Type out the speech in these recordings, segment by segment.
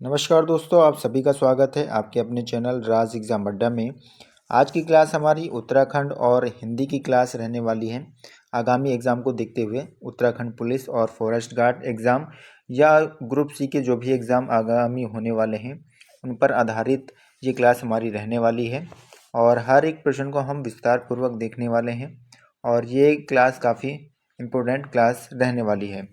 नमस्कार दोस्तों, आप सभी का स्वागत है आपके अपने चैनल राज एग्ज़ाम अड्डा में। आज की क्लास हमारी उत्तराखंड और हिंदी की क्लास रहने वाली है। आगामी एग्ज़ाम को देखते हुए उत्तराखंड पुलिस और फॉरेस्ट गार्ड एग्ज़ाम या ग्रुप सी के जो भी एग्ज़ाम आगामी होने वाले हैं उन पर आधारित ये क्लास हमारी रहने वाली है और हर एक प्रश्न को हम विस्तार पूर्वक देखने वाले हैं और ये क्लास काफ़ी इम्पोर्टेंट क्लास रहने वाली है।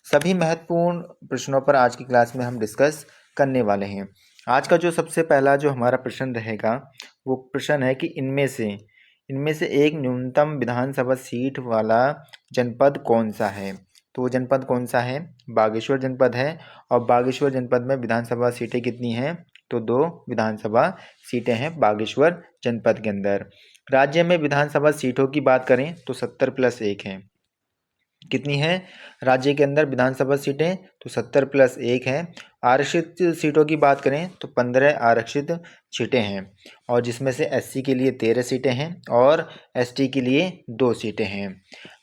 सभी महत्वपूर्ण प्रश्नों पर आज की क्लास में हम डिस्कस करने वाले हैं। आज का जो सबसे पहला जो हमारा प्रश्न रहेगा वो प्रश्न है कि इनमें से एक न्यूनतम विधानसभा सीट वाला जनपद कौन सा है। तो वो जनपद कौन सा है? बागेश्वर जनपद है। और बागेश्वर जनपद में विधानसभा सीटें कितनी हैं? तो 2 विधानसभा सीटें हैं बागेश्वर जनपद के अंदर। राज्य में विधानसभा सीटों की बात करें तो 70+1 है। कितनी है राज्य के अंदर विधानसभा सीटें? तो 70+1 है। आरक्षित सीटों की बात करें तो 15 आरक्षित सीटें हैं और जिसमें से एससी के लिए 13 सीटें हैं और एसटी के लिए 2 सीटें हैं।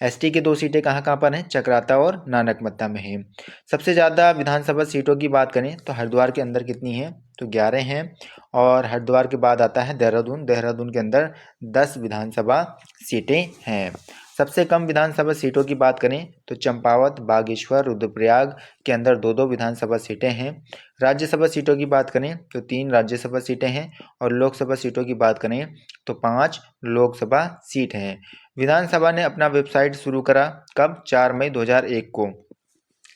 एसटी के 2 सीटें कहाँ कहाँ पर हैं? चकराता और नानकमत्ता में हैं। सबसे ज़्यादा विधानसभा सीटों की बात करें तो हरिद्वार के अंदर कितनी हैं? तो 11 हैं और हरिद्वार के बाद आता है देहरादून के अंदर 10 विधानसभा सीटें हैं। सबसे कम विधानसभा सीटों की बात करें तो चंपावत, बागेश्वर, रुद्रप्रयाग के अंदर 2-2 विधानसभा सीटें हैं। राज्यसभा सीटों की बात करें तो 3 राज्यसभा सीटें हैं और लोकसभा सीटों की बात करें तो 5 लोकसभा सीट हैं। विधानसभा ने अपना वेबसाइट शुरू करा कब? 4 मई 2001 को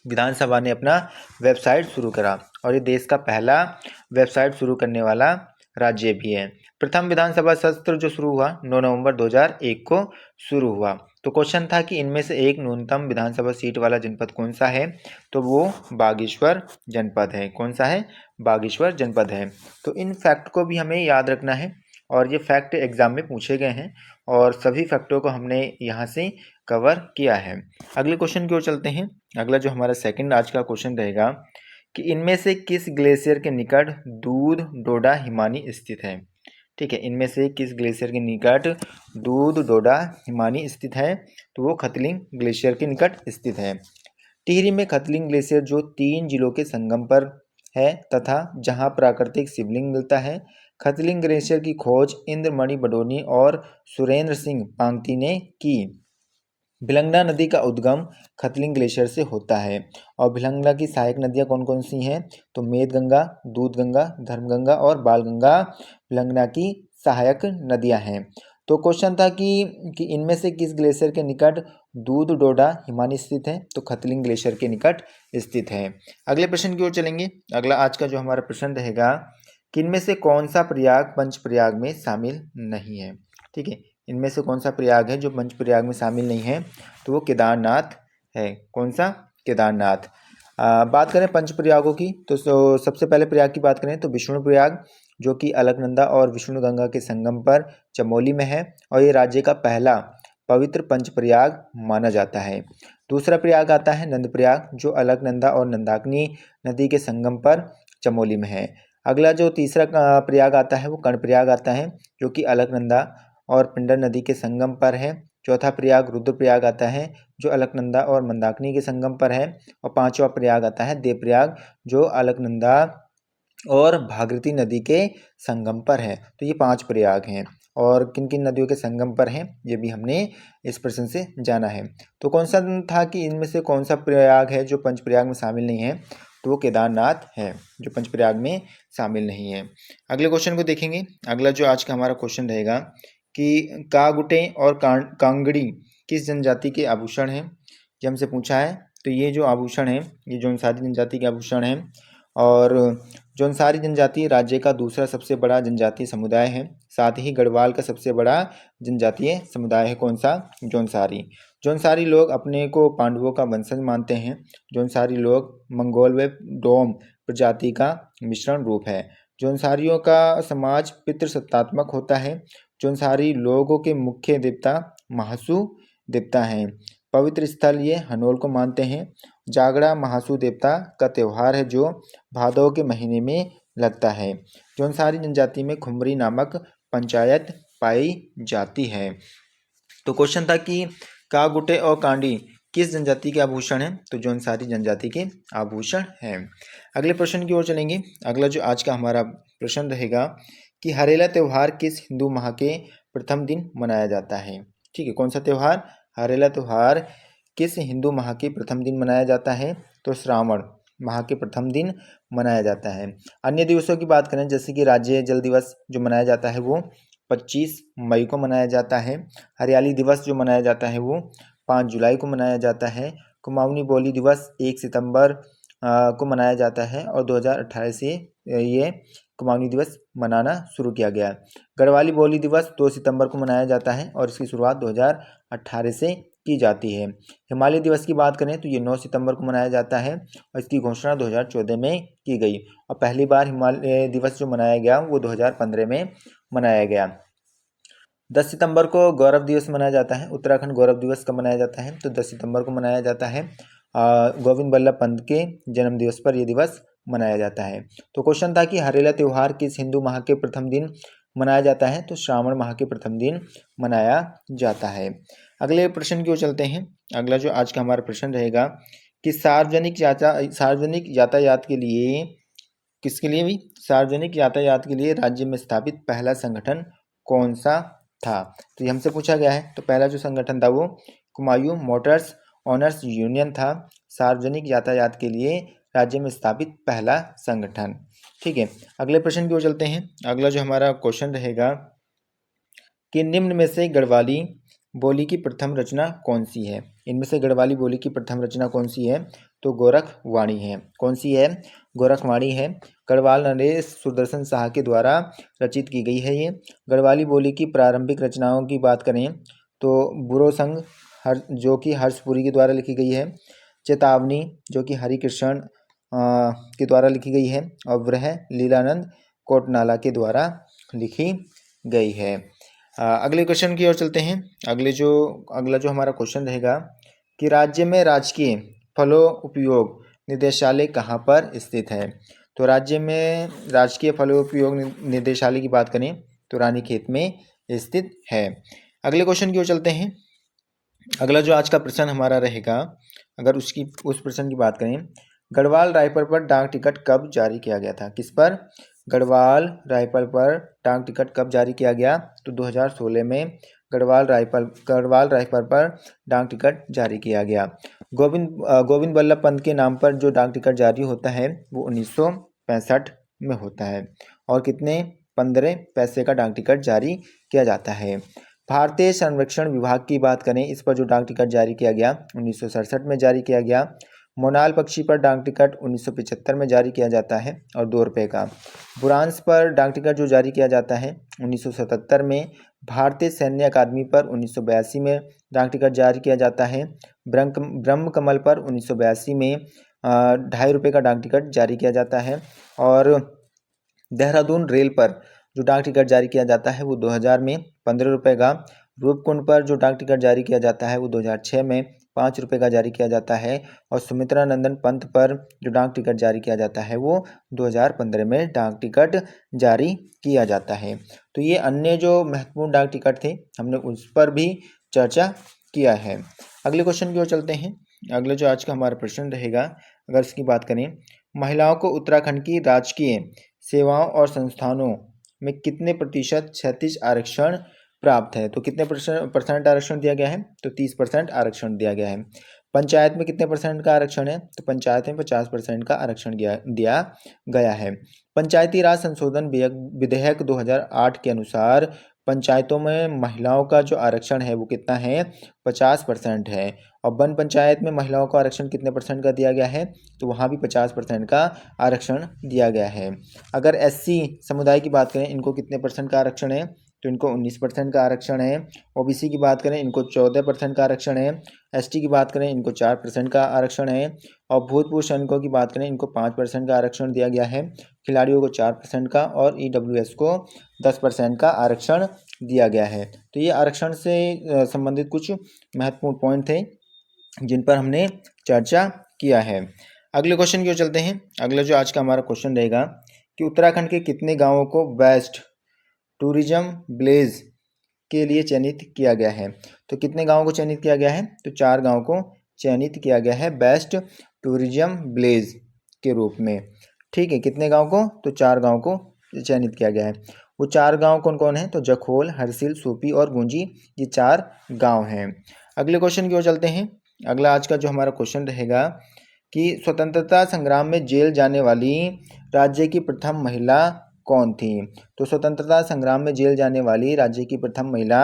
विधानसभा ने अपना वेबसाइट शुरू करा और ये देश का पहला वेबसाइट शुरू करने वाला राज्य भी है। प्रथम विधानसभा सत्र जो शुरू हुआ 9 नवंबर 2001 को शुरू हुआ। तो क्वेश्चन था कि इनमें से एक न्यूनतम विधानसभा सीट वाला जनपद कौन सा है? तो वो बागेश्वर जनपद है। कौन सा है? बागेश्वर जनपद है। तो इन फैक्ट को भी हमें याद रखना है और ये फैक्ट एग्जाम में पूछे गए हैं और सभी फैक्टों को हमने यहाँ से कवर किया है। अगले क्वेश्चन की ओर चलते हैं। अगला जो हमारा सेकंड आज का क्वेश्चन रहेगा कि इनमें से किस ग्लेशियर के निकट दूध डोडा हिमानी स्थित है। ठीक है, इनमें से किस ग्लेशियर के निकट दूध डोडा हिमानी स्थित है? तो वो खतलिंग ग्लेशियर के निकट स्थित है। टिहरी में खतलिंग ग्लेशियर जो 3 जिलों के संगम पर है तथा जहां प्राकृतिक शिवलिंग मिलता है। खतलिंग ग्लेशियर की खोज इंद्रमणि बडोनी और सुरेंद्र सिंह पांगती ने की। भिलंगना नदी का उद्गम खतलिंग ग्लेशियर से होता है और भिलंगना की सहायक नदियाँ कौन कौन सी हैं? तो मेदगंगा, दूधगंगा, धर्मगंगा और बालगंगा भिलंगना की सहायक नदियाँ हैं। तो क्वेश्चन था कि इनमें से किस ग्लेशियर के निकट दूध डोडा हिमानी स्थित है? तो खतलिंग ग्लेशियर के निकट स्थित है। अगले प्रश्न की ओर चलेंगे। अगला आज का जो हमारा प्रश्न रहेगा कि इनमें से कौन सा प्रयाग पंचप्रयाग में शामिल नहीं है। ठीक है, इनमें से कौन सा प्रयाग है जो पंचप्रयाग में शामिल नहीं है? तो वो केदारनाथ है। कौन सा? केदारनाथ। बात करें पंचप्रयागों की तो सबसे पहले प्रयाग की बात करें तो विष्णु प्रयाग जो कि अलकनंदा और विष्णु गंगा के संगम पर चमोली में है और ये राज्य का पहला पवित्र पंचप्रयाग माना जाता है। दूसरा प्रयाग आता है नंद प्रयाग जो अलकनंदा और नंदाकिनी नदी के संगम पर चमोली में है। अगला जो तीसरा प्रयाग आता है वो कर्णप्रयाग आता है जो कि अलकनंदा और पिंडर नदी के संगम पर है। चौथा प्रयाग रुद्रप्रयाग आता है जो अलकनंदा और मंदाकिनी के संगम पर है और पांचवा प्रयाग आता है देवप्रयाग जो अलकनंदा और भागीरथी नदी के संगम पर है। तो ये 5 प्रयाग हैं और किन किन नदियों के संगम पर हैं ये भी हमने इस प्रश्न से जाना है। तो कौन सा था कि इनमें से कौन सा प्रयाग है जो पंचप्रयाग में शामिल नहीं है? तो वो केदारनाथ है जो पंचप्रयाग में शामिल नहीं है। अगले क्वेश्चन को देखेंगे। अगला जो आज का हमारा क्वेश्चन रहेगा कि कागुटे और कांगड़ी किस जनजाति के आभूषण हैं? ये हमसे पूछा है। तो ये जो आभूषण है ये जौनसारी जनजाति के आभूषण हैं और जौनसारी जनजाति राज्य का दूसरा सबसे बड़ा जनजातीय समुदाय है। साथ ही गढ़वाल का सबसे बड़ा जनजातीय समुदाय है। कौन सा? जौनसारी। जौनसारी लोग अपने को पांडवों का वंशज मानते हैं। जौनसारी लोग मंगोल व डोम प्रजाति का मिश्रण रूप है। जौनसारियों का समाज पितृसत्तात्मक होता है। जौनसारी लोगों के मुख्य देवता महासू देवता हैं। पवित्र स्थल ये हनोल को मानते हैं। जागड़ा महासू देवता का त्यौहार है जो भादव के महीने में लगता है। जौनसारी जनजाति में खुमरी नामक पंचायत पाई जाती है। तो क्वेश्चन था कि कागुटे और कांडी किस जनजाति के आभूषण हैं? तो जौनसारी जनजाति के आभूषण हैं। अगले प्रश्न की ओर चलेंगे। अगला जो आज का हमारा प्रश्न रहेगा कि हरेला त्यौहार किस हिंदू माह के प्रथम दिन मनाया जाता है? ठीक है, कौन सा त्यौहार? हरेला त्यौहार किस हिंदू माह के प्रथम दिन मनाया जाता है? तो श्रावण माह के प्रथम दिन मनाया जाता है। अन्य दिवसों की बात करें जैसे कि राज्य जल दिवस जो मनाया जाता है वो 25 मई को मनाया जाता है। हरियाली दिवस जो मनाया जाता है वो 5 जुलाई को मनाया जाता है। कुमाऊनी बोली दिवस 1 सितंबर को मनाया जाता है और 2018 से ये कुमाऊनी दिवस मनाना शुरू किया गया। गढ़वाली बोली दिवस 2 सितंबर को मनाया जाता है और इसकी शुरुआत 2018 से की जाती है। हिमालय दिवस की बात करें तो ये 9 सितंबर को मनाया जाता है और इसकी घोषणा 2014 में की गई और पहली बार हिमालय दिवस जो मनाया गया वो 2015 में मनाया गया। 10 सितंबर को गौरव दिवस मनाया जाता है। उत्तराखंड गौरव दिवस कब मनाया जाता है? तो 10 सितंबर को मनाया जाता है। गोविंद बल्लभ पंत के जन्म दिवस पर यह दिवस मनाया जाता है। तो क्वेश्चन था कि हरेला त्यौहार किस हिंदू माह के प्रथम दिन मनाया जाता है? तो श्रावण माह के प्रथम दिन मनाया जाता है। अगले प्रश्न की ओर चलते हैं। अगला जो आज का हमारा प्रश्न रहेगा कि सार्वजनिक यातायात के लिए, किसके लिए भी? सार्वजनिक यातायात के लिए राज्य में स्थापित पहला संगठन कौन सा था? तो ये हमसे पूछा गया है। तो पहला जो संगठन था वो कुमायूं मोटर्स ओनर्स यूनियन था, सार्वजनिक यातायात के लिए राज्य में स्थापित पहला संगठन। ठीक है, अगले प्रश्न की ओर चलते हैं। अगला जो हमारा क्वेश्चन रहेगा कि निम्न में से गढ़वाली बोली की प्रथम रचना कौन सी है? इनमें से गढ़वाली बोली की प्रथम रचना कौन सी है? तो गोरखवाणी है। कौन सी है? गोरखवाणी है। गढ़वाल नरेश सुदर्शन शाह के द्वारा रचित की गई है ये। गढ़वाली बोली की प्रारंभिक रचनाओं की बात करें तो बुरो संघ जो कि हर्षपुरी के द्वारा लिखी गई है, चेतावनी जो कि हरिकृष्ण के द्वारा लिखी गई है और वृह लीलानंद कोटनाला के द्वारा लिखी गई है। अगले क्वेश्चन की ओर चलते हैं। अगला जो हमारा क्वेश्चन रहेगा कि राज्य में राजकीय फलोपयोग निदेशालय कहाँ पर स्थित है? तो राज्य में राजकीय फलोपयोग निदेशालय की बात करें तो रानीखेत में स्थित है। अगले क्वेश्चन की ओर चलते हैं। अगला जो आज का प्रश्न हमारा रहेगा, अगर उस प्रश्न की बात करें, गढ़वाल राइफल पर डाक टिकट कब जारी किया गया था? किस पर? गढ़वाल राइफल पर डाक टिकट कब जारी किया गया? तो 2016 में गढ़वाल राइफल पर डाक टिकट जारी किया गया। गोविंद बल्लभ पंत के नाम पर जो डाक टिकट जारी होता है वो 1965 में होता है और कितने? 15 पैसे का डाक टिकट जारी किया जाता है। भारतीय संरक्षण विभाग की बात करें, इस पर जो डाक टिकट जारी किया गया 1967 में जारी किया गया। मोनाल पक्षी पर डाक टिकट 1975 में जारी किया जाता है और 2 रुपये का। बुरांस पर डाक टिकट जो जारी किया जाता है 1977 में। भारतीय सैन्य अकादमी पर 1982 में डाक टिकट जारी किया जाता है। ब्रह्म कमल पर 1982 में 2.5 रुपये का डाक टिकट जारी किया जाता है और देहरादून रेल पर जो डाक टिकट जारी किया जाता है वो 2000 में 15 रुपये का। रूपकुंड पर जो डाक टिकट जारी किया जाता है वो 2006 में 5 रुपये का जारी किया जाता है और सुमित्रा नंदन पंत पर जो डाक टिकट जारी किया जाता है वो 2015 में डाक टिकट जारी किया जाता है। तो ये अन्य जो महत्वपूर्ण डाक टिकट थे हमने उस पर भी चर्चा किया है। अगले क्वेश्चन की ओर चलते हैं। अगला जो आज का हमारा प्रश्न रहेगा, अगर इसकी बात करें, महिलाओं को उत्तराखंड की राजकीय सेवाओं और संस्थानों में कितने प्रतिशत क्षैतिज आरक्षण प्राप्त है? तो कितने परसेंट आरक्षण दिया गया है? तो 30% आरक्षण दिया गया है। पंचायत में कितने परसेंट का आरक्षण है? तो पंचायत में 50% का आरक्षण दिया गया है। पंचायती राज संशोधन विधेयक 2008 के अनुसार पंचायतों में महिलाओं का जो आरक्षण है वो कितना है? 50% है। और वन पंचायत में महिलाओं का आरक्षण कितने परसेंट का दिया गया है? तो वहाँ भी 50% का आरक्षण दिया गया है। अगर SC समुदाय की बात करें, इनको कितने परसेंट का आरक्षण है? तो इनको 19% का आरक्षण है। OBC की बात करें, इनको 14% का आरक्षण है। ST की बात करें, इनको 4% का आरक्षण है और भूतपूर्व सैनिकों की बात करें, इनको 5% का आरक्षण दिया गया है। खिलाड़ियों को 4% का और EWS को 10% का आरक्षण दिया गया है। तो ये आरक्षण से संबंधित कुछ महत्वपूर्ण पॉइंट थे जिन पर हमने चर्चा किया है। अगले क्वेश्चन की ओर चलते हैं। अगला जो आज का हमारा क्वेश्चन रहेगा कि उत्तराखंड के कितने गाँवों को बेस्ट टूरिज्म विलेज के लिए चयनित किया गया है? तो कितने गाँवों को चयनित किया गया है? तो 4 गाँव को चयनित किया गया है बेस्ट टूरिज्म विलेज के रूप में। ठीक है, कितने गांव को? तो 4 गांव को चयनित किया गया है। वो 4 गांव कौन कौन है? तो जखोल, हरसिल, सूपी और गुंजी, ये 4 गांव हैं। अगले क्वेश्चन की ओर चलते हैं। अगला आज का जो हमारा क्वेश्चन रहेगा कि स्वतंत्रता संग्राम में जेल जाने वाली राज्य की प्रथम महिला कौन थी? तो स्वतंत्रता संग्राम में जेल जाने वाली राज्य की प्रथम महिला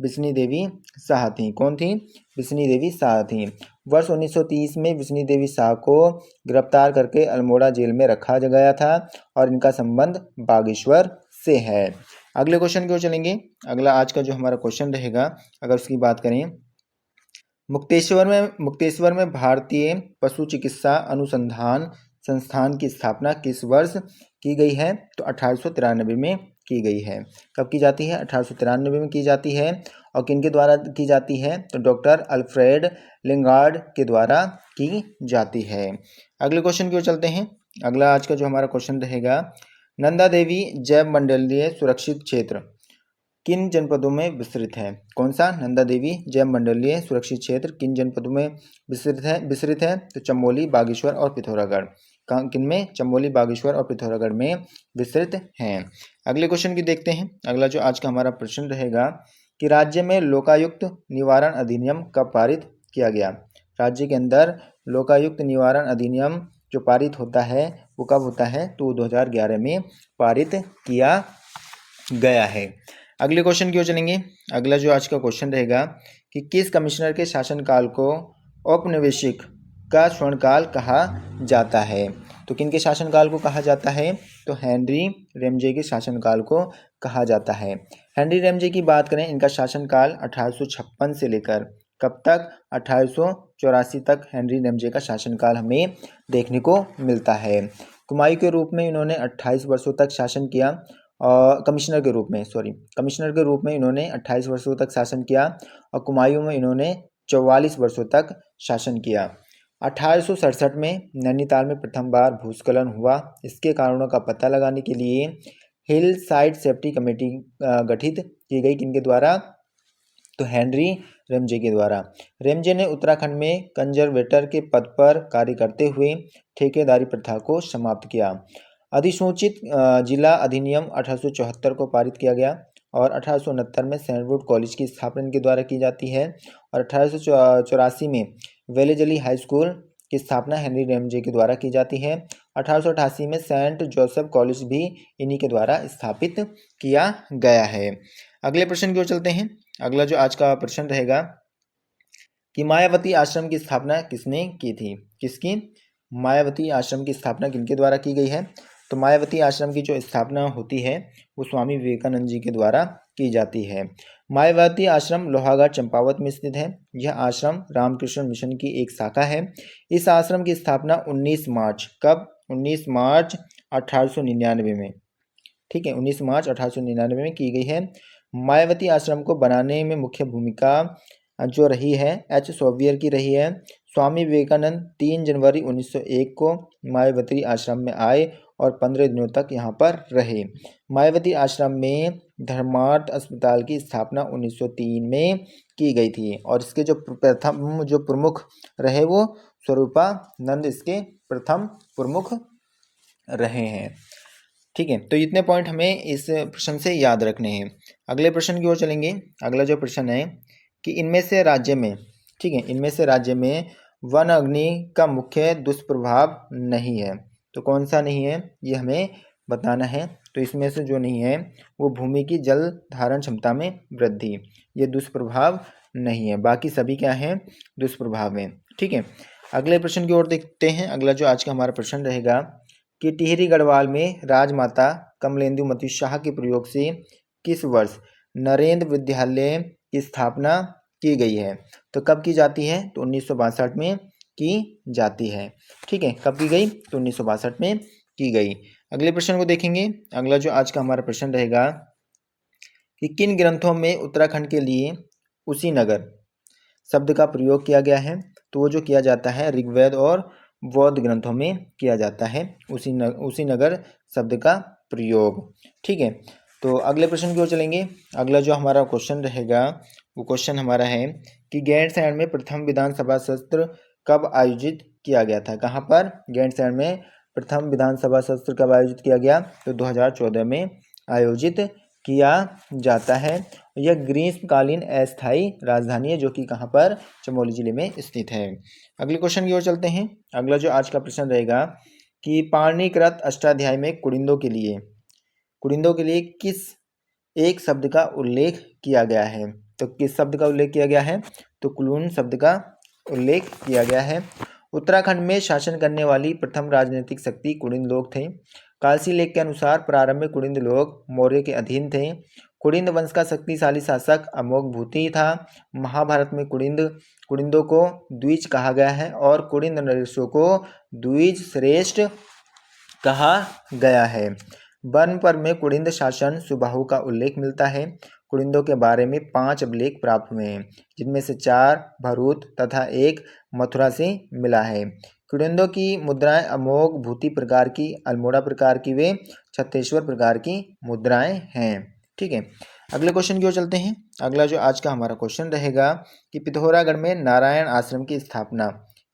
बिस्नी देवी शाह थी। कौन थी? बिस्नी देवी शाह थी। वर्ष 1930 में बिस्नी देवी शाह को गिरफ्तार करके अल्मोड़ा जेल में रखा गया था और इनका संबंध बागेश्वर से है। अगले क्वेश्चन की ओर चलेंगे। अगला आज का जो हमारा क्वेश्चन रहेगा, अगर उसकी बात करें, मुक्तेश्वर में भारतीय पशु चिकित्सा अनुसंधान संस्थान की स्थापना किस वर्ष की गई है? तो 1893 में की गई है। कब की जाती है? 1893 में की जाती है। और किनके द्वारा की जाती है? तो डॉक्टर अल्फ्रेड लिंगार्ड के द्वारा की जाती है। अगले क्वेश्चन की ओर चलते हैं। अगला आज का जो हमारा क्वेश्चन रहेगा, नंदा देवी जैव मंडलीय सुरक्षित क्षेत्र किन जनपदों में विस्तृत है? कौन सा? नंदा देवी जैव मंडलीय सुरक्षित क्षेत्र किन जनपदों में विस्तृत है? तो चमोली, बागेश्वर और पिथौरागढ़। किन में? चमोली, बागेश्वर और पिथौरागढ़ में विस्तृत हैं। अगले क्वेश्चन की देखते हैं। अगला जो आज का हमारा प्रश्न रहेगा कि राज्य में लोकायुक्त निवारण अधिनियम कब पारित किया गया? राज्य के अंदर लोकायुक्त निवारण अधिनियम जो पारित होता है वो कब होता है? तो 2011 में पारित किया गया है। अगले क्वेश्चन की ओर चलेंगे। अगला जो आज का क्वेश्चन रहेगा कि किस कमिश्नर के शासनकाल को औपनिवेशिक का स्वर्णकाल कहा जाता है? तो किनके शासनकाल को कहा जाता है? तो हेनरी रेमजे के शासनकाल को कहा जाता है। हेनरी रेमजे की बात करें, इनका शासनकाल 1856 से लेकर कब तक? 1884 तक हेनरी रेमजे का शासनकाल हमें देखने को मिलता है। कुमायूं के रूप में इन्होंने 28 वर्षों तक शासन किया। कमिश्नर के रूप में इन्होंने 28 वर्षों तक शासन किया और कुमायूं में इन्होंने 44 वर्षों तक शासन किया। 1867 में नैनीताल में प्रथम बार भूस्खलन हुआ। इसके कारणों का पता लगाने के लिए हिल साइड सेफ्टी कमेटी गठित की गई। किनके द्वारा? तो हेनरी रेमजे के द्वारा। रेमजे ने उत्तराखंड में कंजर्वेटर के पद पर कार्य करते हुए ठेकेदारी प्रथा को समाप्त किया। अधिसूचित जिला अधिनियम 1874 को पारित किया गया और 1869 में सैंडवुड कॉलेज की स्थापना इनके द्वारा की जाती है और 1884 में वेलेजली हाई स्कूल की स्थापना हेनरी रेमजे के द्वारा की जाती है। 1888 में सेंट जोसेफ कॉलेज भी इन्हीं के द्वारा स्थापित किया गया है। अगले प्रश्न की ओर चलते हैं। अगला जो आज का प्रश्न रहेगा कि मायावती आश्रम की स्थापना किसने की थी? किसकी? मायावती आश्रम की स्थापना किनके द्वारा की गई है? तो मायावती आश्रम की जो स्थापना होती है वो स्वामी विवेकानंद जी के द्वारा की जाती है। मायावती आश्रम लोहागढ़ चंपावत में स्थित है। यह आश्रम रामकृष्ण मिशन की एक शाखा है। इस आश्रम की स्थापना 19 मार्च कब? 19 मार्च 1899 में। ठीक है, 19 मार्च 1899 में की गई है। मायावती आश्रम को बनाने में मुख्य भूमिका जो रही है एच सोवियर की रही है। स्वामी विवेकानंद 3 जनवरी 1901 को मायावती आश्रम में आए और 15 दिनों तक यहाँ पर रहे। मायावती आश्रम में धर्मार्थ अस्पताल की स्थापना 1903 में की गई थी और इसके जो प्रथम जो प्रमुख रहे वो स्वरूपानंद इसके प्रथम प्रमुख रहे हैं। ठीक है, तो इतने पॉइंट हमें इस प्रश्न से याद रखने हैं। अगले प्रश्न की ओर चलेंगे। अगला जो प्रश्न है कि इनमें से राज्य में, ठीक है, इनमें से राज्य में वन अग्नि का मुख्य दुष्प्रभाव नहीं है। तो कौन सा नहीं है ये हमें बताना है। तो इसमें से जो नहीं है वो भूमि की जल धारण क्षमता में वृद्धि, ये दुष्प्रभाव नहीं है। बाकी सभी क्या हैं? दुष्प्रभाव हैं। ठीक है, अगले प्रश्न की ओर देखते हैं। अगला जो आज का हमारा प्रश्न रहेगा कि टिहरी गढ़वाल में राजमाता कमलेंदुमती शाह के प्रयोग से किस वर्ष नरेंद्र विद्यालय की स्थापना की गई है? तो कब की जाती है? तो 1962 में की जाती है। ठीक है, कब की गई? तो 1962 में की गई। अगले प्रश्न को देखेंगे। अगला जो आज का हमारा प्रश्न रहेगा कि किन ग्रंथों में उत्तराखंड के लिए उसी नगर शब्द का प्रयोग किया गया है? तो वो जो किया जाता है ऋग्वेद और बौद्ध ग्रंथों में किया जाता है उसी नगर शब्द का प्रयोग। ठीक है, तो अगले प्रश्न की ओर चलेंगे। अगला जो हमारा क्वेश्चन रहेगा वो क्वेश्चन हमारा है कि गैरसैंण में प्रथम विधानसभा सत्र कब आयोजित किया गया था। कहाँ पर? गैरसैंण में प्रथम विधानसभा सत्र कब आयोजित किया गया? तो 2014 में आयोजित किया जाता है। यह ग्रीष्मकालीन अस्थायी राजधानी है जो कि कहाँ पर? चमोली जिले में स्थित है। अगले क्वेश्चन की ओर चलते हैं। अगला जो आज का प्रश्न रहेगा कि पाणिनिकृत अष्टाध्यायी में कुड़िंदों के लिए किस एक शब्द का उल्लेख किया गया है? तो किस शब्द का उल्लेख किया गया है? तो कुलून शब्द का उल्लेख किया गया है। उत्तराखंड में शासन करने वाली प्रथम राजनीतिक शक्ति कुड़िंद लोग थे। कालसी लेख के अनुसार प्रारंभ में कुड़िंद लोग मौर्य के अधीन थे। कुड़िंद वंश का शक्तिशाली शासक अमोघ भूति था। महाभारत में कुड़िंदों को द्विज कहा गया है और कुड़िंद नरेशों को द्विज श्रेष्ठ कहा गया है। वन पर्व में कुड़िंद शासन सुबाहु का उल्लेख मिलता है। कुड़िंदों के बारे में 5 अभिलेख प्राप्त हुए हैं, जिनमें से 4 भरूच तथा 1 मथुरा से मिला है। कुड़िंदों की मुद्राएं अमोघ भूति प्रकार की, अल्मोड़ा प्रकार की व छत्तीसगढ़ प्रकार की मुद्राएं हैं। ठीक है, अगले क्वेश्चन की ओर चलते हैं। अगला जो आज का हमारा क्वेश्चन रहेगा कि पिथौरागढ़ में नारायण आश्रम की स्थापना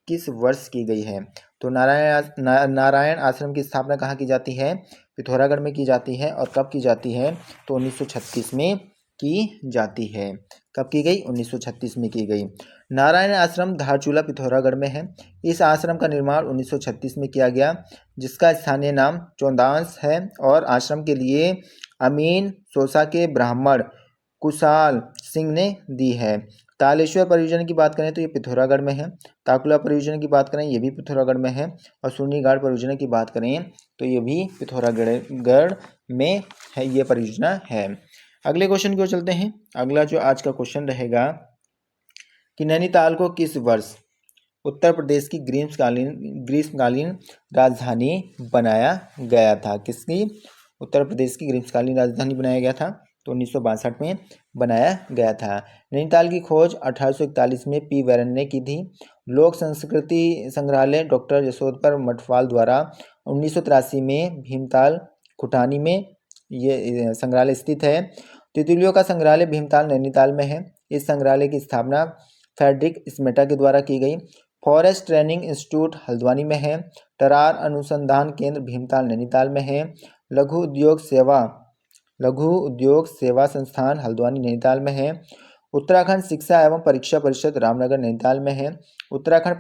किस वर्ष की गई है? तो नारायण आश्रम की स्थापना कहाँ की जाती है? पिथौरागढ़ में की जाती है। और कब की जाती है? तो 1936 में की जाती है। कब की गई? 1936 में की गई। नारायण आश्रम धारचूला पिथौरागढ़ में है। इस आश्रम का निर्माण 1936 में किया गया, जिसका स्थानीय नाम चौंदांस है और आश्रम के लिए अमीन सोसा के ब्राह्मण कुशाल सिंह ने दी है। तालेश्वर परियोजना की बात करें तो ये पिथौरागढ़ में है। ताकुला परियोजना की बात करें ये भी पिथौरागढ़ में है। और सुन्नीगाड़ परियोजना की बात करें तो ये भी पिथौरागढ़ में है, ये परियोजना है। अगले क्वेश्चन की ओर चलते हैं। अगला जो आज का क्वेश्चन रहेगा कि नैनीताल को किस वर्ष उत्तर प्रदेश की ग्रीष्मकालीन राजधानी बनाया गया था? किसकी? उत्तर प्रदेश की ग्रीष्मकालीन राजधानी बनाया गया था। तो 1962 में बनाया गया था। नैनीताल की खोज 1841 में पी वैरन ने की थी। लोक संस्कृति संग्रहालय डॉक्टर यशोधर मठवाल द्वारा 1983 में भीमताल खुटानी में ये संग्रहालय स्थित है। तितलियों का संग्रहालय भीमताल नैनीताल में है। इस संग्रहालय की स्थापना फ्रेडरिक स्मेटा के द्वारा की गई। फॉरेस्ट ट्रेनिंग इंस्टीट्यूट हल्द्वानी में है। तरार अनुसंधान केंद्र भीमताल नैनीताल में है। लघु उद्योग सेवा संस्थान हल्द्वानी नैनीताल में है। उत्तराखंड शिक्षा एवं परीक्षा परिषद रामनगर नैनीताल में है। उत्तराखंड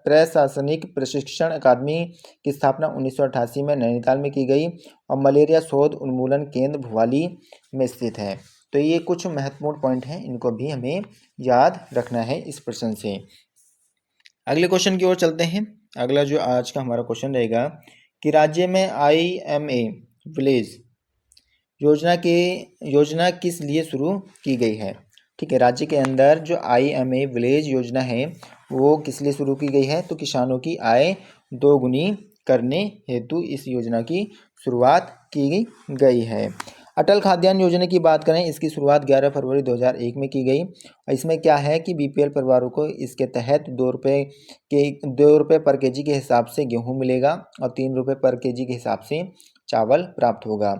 प्रशासनिक प्रशिक्षण अकादमी की स्थापना 1988 में नैनीताल में की गई। और मलेरिया शोध उन्मूलन केंद्र भुवाली में स्थित है। तो ये कुछ महत्वपूर्ण पॉइंट हैं, इनको भी हमें याद रखना है इस प्रश्न से। अगले क्वेश्चन की ओर चलते हैं। अगला जो आज का हमारा क्वेश्चन रहेगा कि राज्य में IMA विलेज योजना किस लिए शुरू की गई है? ठीक है, राज्य के अंदर जो IMA विलेज योजना है वो किस लिए शुरू की गई है? तो किसानों की आय दोगुनी करने हेतु इस योजना की शुरुआत की गई है। अटल खाद्यान्न योजना की बात करें, इसकी शुरुआत 11 फरवरी 2001 में की गई। इसमें क्या है कि BPL परिवारों को इसके तहत 2 रुपये पर केजी के हिसाब से गेहूं मिलेगा और 3 रुपये पर केजी के हिसाब से चावल प्राप्त होगा।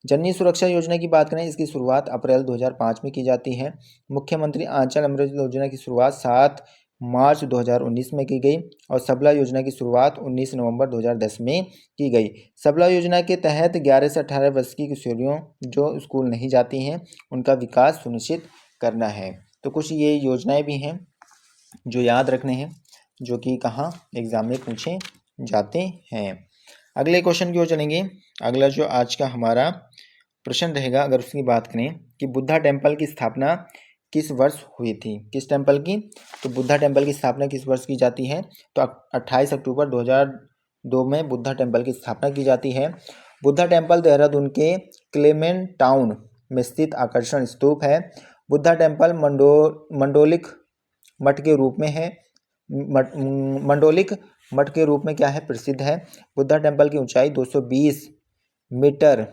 जननी सुरक्षा योजना की बात करें, इसकी शुरुआत अप्रैल 2005 में की जाती है। मुख्यमंत्री आंचल अमृत योजना की शुरुआत 7 मार्च 2019 में की गई। और सबला योजना की शुरुआत 19 नवंबर 2010 में की गई। सबला योजना के तहत 11 से 18 वर्ष की किशोरियों जो स्कूल नहीं जाती हैं उनका विकास सुनिश्चित करना है। तो कुछ ये योजनाएं भी हैं जो याद रखने हैं, जो कि कहाँ एग्जाम में पूछे जाते हैं। अगले क्वेश्चन की ओर चलेंगे। अगला जो आज का हमारा प्रश्न रहेगा, अगर उसकी बात करें कि बुद्धा टेम्पल की स्थापना किस वर्ष हुई थी? किस टेम्पल की? तो बुद्धा टेम्पल की स्थापना किस वर्ष की जाती है? तो 28 अक्टूबर 2002 में बुद्धा टेम्पल की स्थापना की जाती है। बुद्धा टेम्पल देहरादून के क्लेमेंट टाउन में स्थित आकर्षण स्तूप है। बुद्धा टेम्पल मंडोलिक मठ के रूप में है। मंडोलिक मठ के रूप में क्या है? प्रसिद्ध है। बुद्धा टेम्पल की ऊंचाई 220 मीटर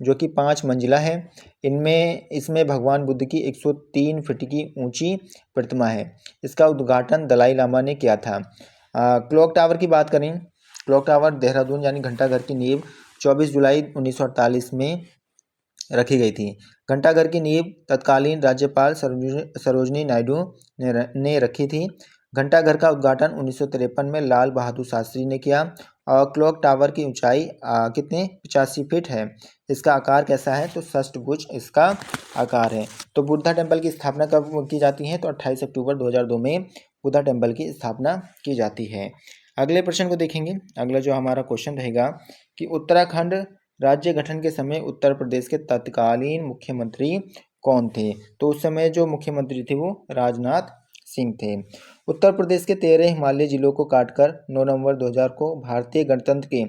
जो कि 5 मंजिला है। इसमें भगवान बुद्ध की 103 फीट की ऊंची प्रतिमा है। इसका उद्घाटन दलाई लामा ने किया था। क्लॉक टावर की बात करें, क्लॉक टावर देहरादून यानी घंटाघर की नींव 24 जुलाई 1948 में रखी गई थी। घंटाघर की नींव तत्कालीन राज्यपाल सरोजिनी नायडू ने रखी थी। घंटाघर का उद्घाटन 1953 में लाल बहादुर शास्त्री ने किया। और क्लॉक टावर की ऊंचाई कितनी 85 फीट है। इसका आकार कैसा है, तो षष्ठभुज इसका आकार है। तो बुद्धा टेम्पल की स्थापना कब की जाती है, तो 28 अक्टूबर 2002 में बुद्धा टेम्पल की स्थापना की जाती है। अगले प्रश्न को देखेंगे। अगला जो हमारा क्वेश्चन रहेगा कि उत्तराखंड राज्य गठन के समय उत्तर प्रदेश के तत्कालीन मुख्यमंत्री कौन थे, तो उस समय जो मुख्यमंत्री थे वो राजनाथ सिंह थे। उत्तर प्रदेश के 13 हिमालय जिलों को काटकर 9 नवंबर 2000 को भारतीय गणतंत्र के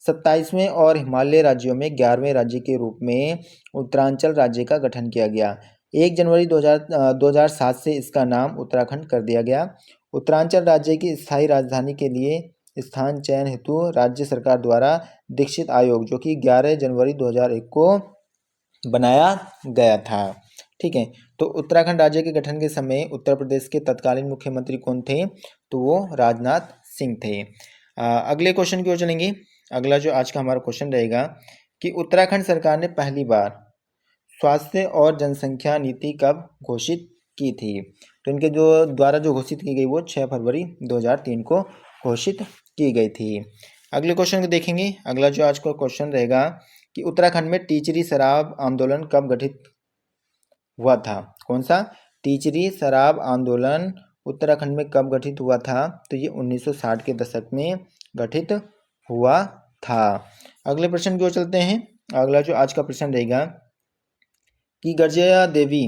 27वें और हिमालय राज्यों में 11वें राज्य के रूप में उत्तरांचल राज्य का गठन किया गया। 1 जनवरी 2007 से इसका नाम उत्तराखंड कर दिया गया। उत्तरांचल राज्य की स्थायी राजधानी के लिए स्थान चयन हेतु राज्य सरकार द्वारा दीक्षित आयोग, जो कि 11 जनवरी 2001 को बनाया गया था। ठीक है, तो उत्तराखंड राज्य के गठन के समय उत्तर प्रदेश के तत्कालीन मुख्यमंत्री कौन थे, तो वो राजनाथ सिंह थे। अगले क्वेश्चन की ओर चलेंगे। अगला जो आज का हमारा क्वेश्चन रहेगा कि उत्तराखंड सरकार ने पहली बार स्वास्थ्य और जनसंख्या नीति कब घोषित की थी, तो इनके जो द्वारा जो घोषित की गई वो 6 फरवरी 2003 को घोषित की गई थी। अगले क्वेश्चन को देखेंगे। अगला जो आज का क्वेश्चन रहेगा कि उत्तराखंड में टीचरी शराब आंदोलन कब गठित हुआ था। कौन सा, टीचरी शराब आंदोलन उत्तराखंड में कब गठित हुआ था, तो ये 1960 के दशक में गठित हुआ था। अगले प्रश्न की ओर चलते हैं। अगला जो आज का प्रश्न रहेगा कि गर्जिया देवी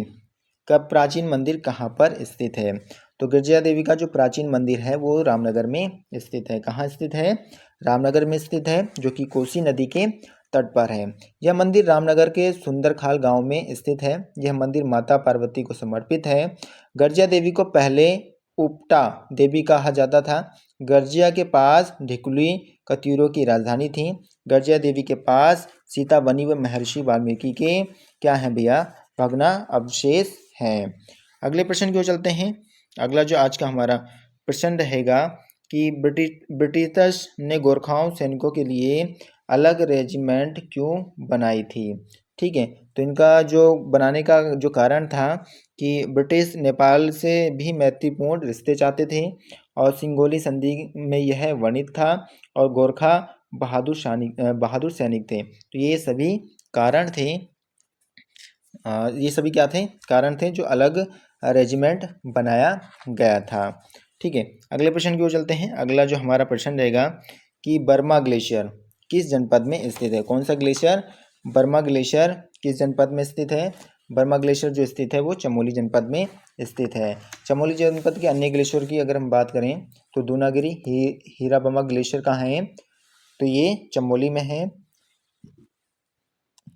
का प्राचीन मंदिर कहाँ पर स्थित है, तो गर्जिया देवी का जो प्राचीन मंदिर है वो रामनगर में स्थित है। कहाँ स्थित है, रामनगर में स्थित है, जो कि कोसी नदी के तट पर है। यह मंदिर रामनगर के सुंदरखाल गांव में स्थित है। यह मंदिर माता पार्वती को समर्पित है। गर्जिया देवी को पहले उपटा देवी कहा जाता था। गर्जिया के पास ढिकुली कत्यूरों की राजधानी थी। गर्जिया देवी के पास सीता बनी व महर्षि वाल्मीकि के क्या है भैया, भग्ना अवशेष हैं। अगले प्रश्न की ओर चलते हैं। अगला जो आज का हमारा प्रश्न रहेगा कि ब्रिटिश ने गोरखाओं सैनिकों के लिए अलग रेजिमेंट क्यों बनाई थी। ठीक है, तो इनका जो बनाने का जो कारण था कि ब्रिटिश नेपाल से भी मैत्रीपूर्ण रिश्ते चाहते थे और सिंगोली संधि में यह वर्णित था, और गोरखा बहादुर सैनिक थे। तो ये सभी कारण थे, ये सभी क्या थे, कारण थे जो अलग रेजिमेंट बनाया गया था। ठीक है, अगले प्रश्न की ओर चलते हैं। अगला जो हमारा प्रश्न रहेगा कि बर्मा ग्लेशियर किस जनपद में स्थित है। कौन सा ग्लेशियर, बर्मा ग्लेशियर किस जनपद में स्थित है। बर्मा ग्लेशियर जो स्थित है वो चमोली जनपद में स्थित है। चमोली जनपद के अन्य ग्लेशियर की अगर हम बात करें तो दूनागिरी हीराबमा ग्लेशियर कहाँ है, तो ये चमोली में है।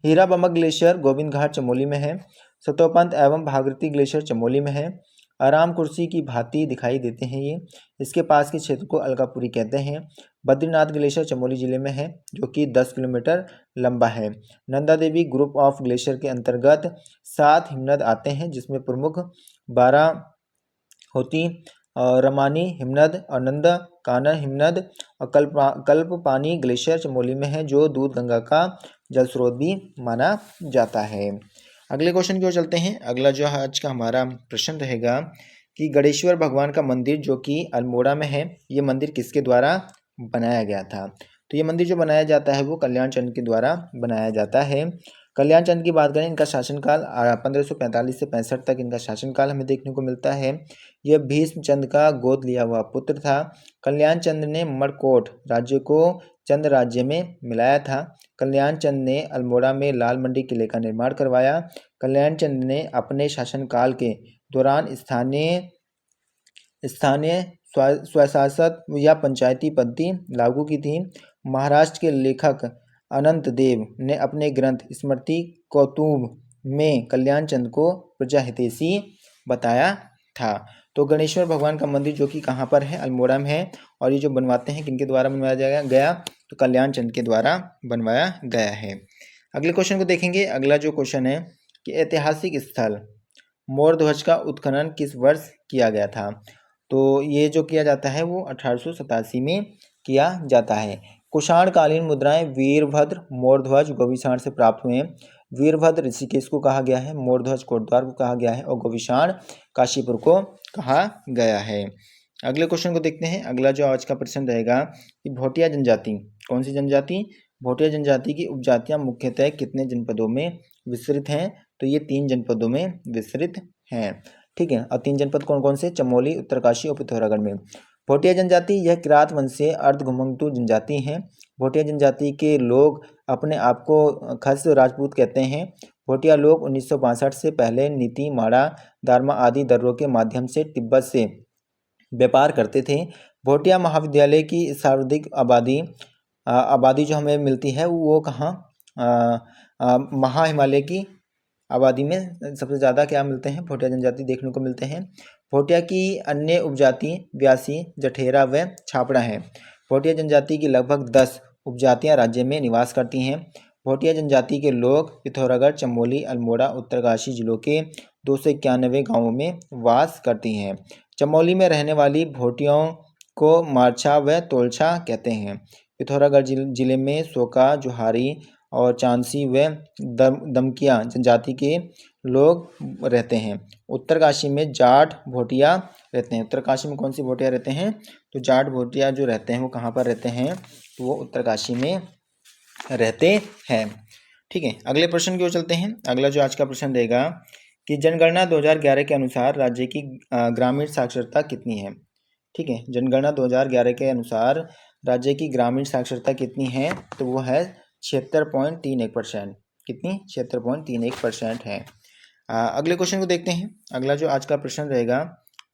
हीराबमा ग्लेशियर गोविंद घाट चमोली में है। सतोपंत एवं भागीरथी ग्लेशियर चमोली में है। आराम कुर्सी की भांति दिखाई देते हैं ये। इसके पास के क्षेत्र को अलकापुरी कहते हैं। बद्रीनाथ ग्लेशियर चमोली जिले में है, जो कि 10 किलोमीटर लंबा है। Nanda Devi group of glacier के अंतर्गत 7 हिमनद आते हैं, जिसमें प्रमुख 12 होती रमानी हिमनद, नंदा कानन हिमनद और कल्पपानी ग्लेशियर चमोली में है, जो दूध गंगा का जल स्रोत भी माना जाता है। अगले क्वेश्चन की ओर चलते हैं। अगला जो आज का हमारा प्रश्न रहेगा कि गणेश्वर भगवान का मंदिर जो कि अल्मोड़ा में है, ये मंदिर किसके द्वारा बनाया गया था। तो ये मंदिर जो बनाया जाता है वो कल्याण चंद के द्वारा बनाया जाता है। कल्याण चंद की बात करें, इनका शासनकाल 1545 से 65 तक इनका शासनकाल हमें देखने को मिलता है। यह भीष्म चंद का गोद लिया हुआ पुत्र था। कल्याण चंद ने मरकोट राज्य को चंद राज्य में मिलाया था। कल्याण चंद ने अल्मोड़ा में लाल मंडी किले का निर्माण करवाया। कल्याण चंद ने अपने शासनकाल के दौरान स्थानीय स्वशासक या पंचायती पद्धति लागू की थी। महाराष्ट्र के लेखक अनंत देव ने अपने ग्रंथ स्मृति कौतुब में कल्याण चंद को प्रजाहितैषी बताया था। तो गणेश्वर भगवान का मंदिर जो कि कहाँ पर है, अल्मोड़ा में है। और ये जो बनवाते हैं किनके द्वारा बनवाया गया, तो कल्याण चंद के द्वारा बनवाया गया है। अगले क्वेश्चन को देखेंगे। अगला जो क्वेश्चन है कि ऐतिहासिक स्थल मोर ध्वज का उत्खनन किस वर्ष किया गया था। तो ये जो किया जाता है वो 1887 में किया जाता है। कुषाणकालीन मुद्राएं वीरभद्र, मोरध्वज, गोविषाण से प्राप्त हुए हैं। वीरभद्र ऋषिकेश को कहा गया है, मोरध्वज कोटद्वार को कहा गया है और गोविषाण काशीपुर को कहा गया है। अगले क्वेश्चन को देखते हैं। अगला जो आज का प्रश्न रहेगा कि भोटिया जनजाति, कौन सी जनजाति? भोटिया जनजाति की उपजातियां मुख्यतः कितने जनपदों में विस्तृत हैं? तो ये 3 जनपदों में विस्तृत हैं। ठीक है, और 3 जनपद कौन कौन से? चमोली, उत्तरकाशी और पिथौरागढ़ में। भोटिया जनजाति यह किरात वंशीय अर्धघुमंतु जनजाति है। भोटिया जनजाति के लोग अपने आप को खस राजपूत कहते हैं। भोटिया लोग 1962 से पहले नीति, माड़ा, दारमा आदि दर्रों के माध्यम से तिब्बत से व्यापार करते थे। भोटिया महाविद्यालय की सर्वाधिक आबादी जो हमें मिलती है वो कहाँ? महा हिमालय की आबादी में सबसे ज़्यादा क्या मिलते हैं? भोटिया जनजाति देखने को मिलते हैं। भोटिया की अन्य उपजाति ब्यासी, जठेरा व छापड़ा है। भोटिया जनजाति की लगभग 10 उपजातियां राज्य में निवास करती हैं। भोटिया जनजाति के लोग पिथौरागढ़, चमोली, अल्मोड़ा, उत्तरकाशी जिलों के 291 गांवों में वास करती हैं। चमोली में रहने वाली भोटियों को मारछा व तोलछा कहते हैं। पिथौरागढ़ जिले में सोका, जोहारी और चांसी व दमकिया जनजाति के लोग रहते हैं। उत्तरकाशी में जाट भोटिया रहते हैं। उत्तरकाशी में कौन सी भोटिया रहते हैं? तो जाट भोटिया जो रहते हैं वो कहाँ पर रहते हैं? तो वो उत्तरकाशी में रहते हैं। ठीक है, अगले प्रश्न की ओर चलते हैं। अगला जो आज का प्रश्न रहेगा कि जनगणना 2011 के अनुसार राज्य की ग्रामीण साक्षरता कितनी है? ठीक है, जनगणना 2011 के अनुसार राज्य की ग्रामीण साक्षरता कितनी है? तो वो है 76.31%। कितनी? 76.31% है। अगले क्वेश्चन को देखते हैं। अगला जो आज का प्रश्न रहेगा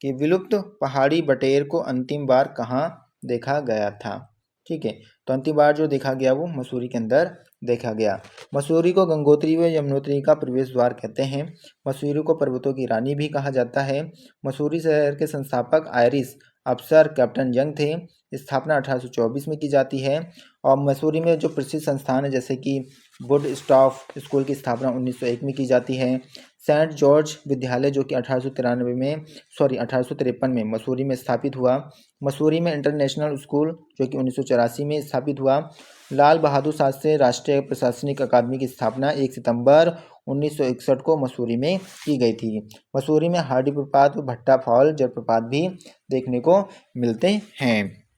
कि विलुप्त पहाड़ी बटेर को अंतिम बार कहाँ देखा गया था? ठीक है, तो अंतिम बार जो देखा गया वो मसूरी के अंदर देखा गया। मसूरी को गंगोत्री व यमुनोत्री का प्रवेश द्वार कहते हैं। मसूरी को पर्वतों की रानी भी कहा जाता है। मसूरी शहर के संस्थापक आयरिश अफसर कैप्टन यंग थे। स्थापना 1824 में की जाती है। और मसूरी में जो प्रसिद्ध संस्थान है जैसे कि वुड स्टॉफ स्कूल की स्थापना 1901 में की जाती है। सेंट जॉर्ज विद्यालय जो कि 1853 में मसूरी में स्थापित हुआ। मसूरी में इंटरनेशनल स्कूल जो कि 1984 में स्थापित हुआ। लाल बहादुर शास्त्री राष्ट्रीय प्रशासनिक अकादमी की स्थापना 1 सितंबर 1961 को मसूरी में की गई थी। मसूरी में हार्डी प्रपात व भट्टा फॉल जलप्रपात भी देखने को मिलते हैं।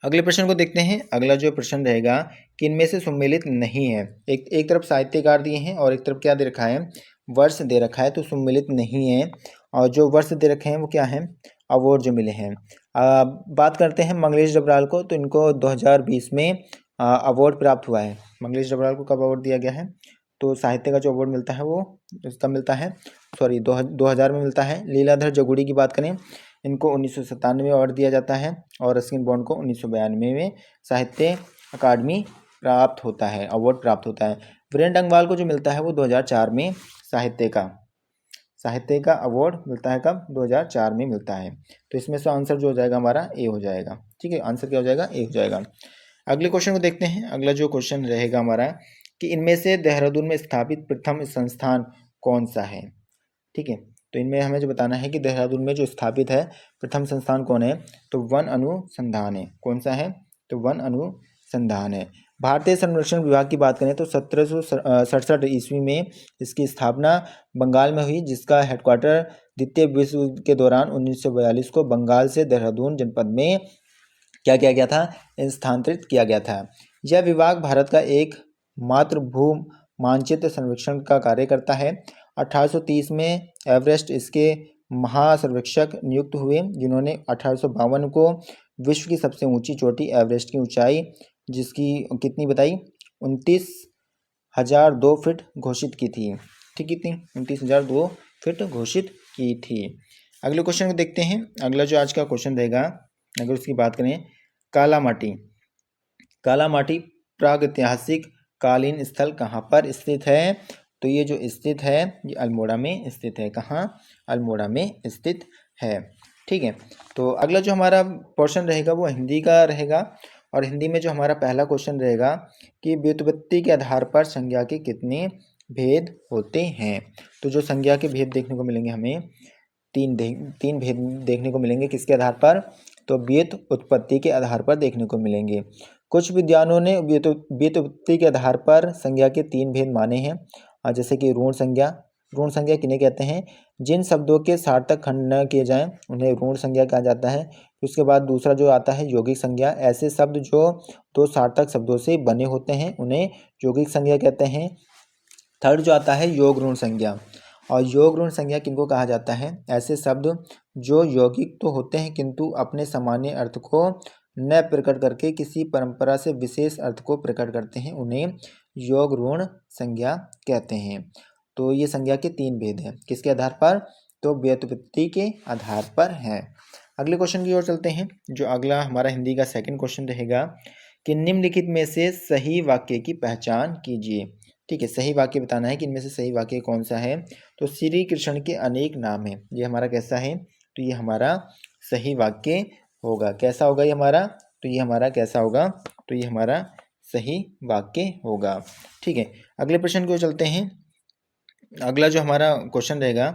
अगले प्रश्न को देखते हैं। अगला जो प्रश्न रहेगा कि इनमें से सम्मिलित नहीं है। एक तरफ साहित्यकार दिए हैं और एक तरफ क्या दे रखा है? वर्ष दे रखा है, तो सम्मिलित नहीं है। और जो वर्ष दे रखे हैं वो क्या है? अवार्ड जो मिले हैं। बात करते हैं मंगलेश डबराल को, तो इनको 2020 में अवार्ड प्राप्त हुआ है। मंगलेश डबराल को कब अवार्ड दिया गया है? तो साहित्य का जो अवार्ड मिलता है वो इसका मिलता है 2000 में मिलता है। लीलाधर जगुड़ी की बात करें, इनको 1997 में अवार्ड दिया जाता है। और रस्किन बॉन्ड को 1992 में साहित्य अकादमी प्राप्त होता है, अवार्ड प्राप्त होता है। वीरेंद्र डंगवाल को जो मिलता है वो 2004 में साहित्य का अवार्ड मिलता है। कब? 2004 में मिलता है। तो इसमें से आंसर जो हो जाएगा हमारा ए हो जाएगा। ठीक है, आंसर क्या हो जाएगा? ए हो जाएगा। अगले क्वेश्चन को देखते हैं। अगला जो क्वेश्चन रहेगा हमारा कि इनमें से देहरादून में स्थापित प्रथम संस्थान कौन सा है? ठीक है, तो इनमें हमें जो बताना है कि देहरादून में जो स्थापित है प्रथम संस्थान कौन है? तो वन अनुसंधान है। कौन सा है? तो वन अनुसंधान है। भारतीय संरक्षण विभाग की बात करें तो 1767 ईस्वी में इसकी स्थापना बंगाल में हुई, जिसका हेडक्वार्टर द्वितीय विश्व युद्ध के दौरान 1942 को बंगाल से देहरादून जनपद में क्या किया गया था? स्थानांतरित किया गया था। यह विभाग भारत का एक मात्र भू मानचित्र सर्वेक्षण का कार्य करता है। 1830 में एवरेस्ट इसके महासर्वेक्षक नियुक्त हुए, जिन्होंने 1852 को विश्व की सबसे ऊंची चोटी एवरेस्ट की ऊंचाई, जिसकी कितनी बताई? 29,002 फीट घोषित की थी। ठीक, कितनी? 29,002 फीट घोषित की थी। अगले क्वेश्चन को देखते हैं। अगला जो आज का क्वेश्चन रहेगा, अगर उसकी बात करें, कालामाटी प्रागैतिहासिक कालीन स्थल कहाँ पर स्थित है? तो ये जो स्थित है ये अल्मोड़ा में स्थित है। कहाँ? अल्मोड़ा में स्थित है। ठीक है, तो अगला जो हमारा पोर्शन रहेगा वो हिंदी का रहेगा। और हिंदी में जो हमारा पहला क्वेश्चन रहेगा कि व्युत्पत्ति के आधार पर संज्ञा के कितने भेद होते हैं? तो जो संज्ञा के भेद देखने को मिलेंगे हमें, तीन भेद देखने को मिलेंगे। किसके आधार पर? तो व्युत्पत्ति के आधार पर देखने को मिलेंगे। कुछ विद्वानों ने व्युत्पत्ति के आधार पर संज्ञा के 3 भेद माने हैं, जैसे कि ऋण संज्ञा। ऋण संज्ञा किन्हें कहते हैं? जिन शब्दों के सार्थक खंड न किए जाएं उन्हें ऋण संज्ञा कहा जाता है। उसके बाद दूसरा जो आता है यौगिक संज्ञा। ऐसे शब्द जो 2 सार्थक शब्दों से बने होते हैं उन्हें यौगिक संज्ञा कहते हैं। थर्ड जो आता है योग ऋण संज्ञा। और योग ऋण संज्ञा किनको कहा जाता है? ऐसे शब्द जो यौगिक तो होते हैं किंतु अपने सामान्य अर्थ को न प्रकट करके किसी परंपरा से विशेष अर्थ को प्रकट करते हैं, उन्हें योग ऋण संज्ञा कहते हैं। तो ये संज्ञा के 3 भेद हैं। किसके आधार पर? तो व्युत्पत्ति के आधार पर है। अगले क्वेश्चन की ओर चलते हैं। जो अगला हमारा हिंदी का सेकंड क्वेश्चन रहेगा कि निम्नलिखित में से सही वाक्य की पहचान कीजिए। ठीक है, सही वाक्य बताना है कि इनमें से सही वाक्य कौन सा है। तो श्री कृष्ण के अनेक नाम हैं, ये हमारा कैसा है? तो ये हमारा सही वाक्य होगा। कैसा होगा ये हमारा? तो ये हमारा कैसा होगा? तो ये हमारा सही वाक्य होगा। ठीक है, अगले प्रश्न की ओर चलते हैं। अगला जो हमारा क्वेश्चन रहेगा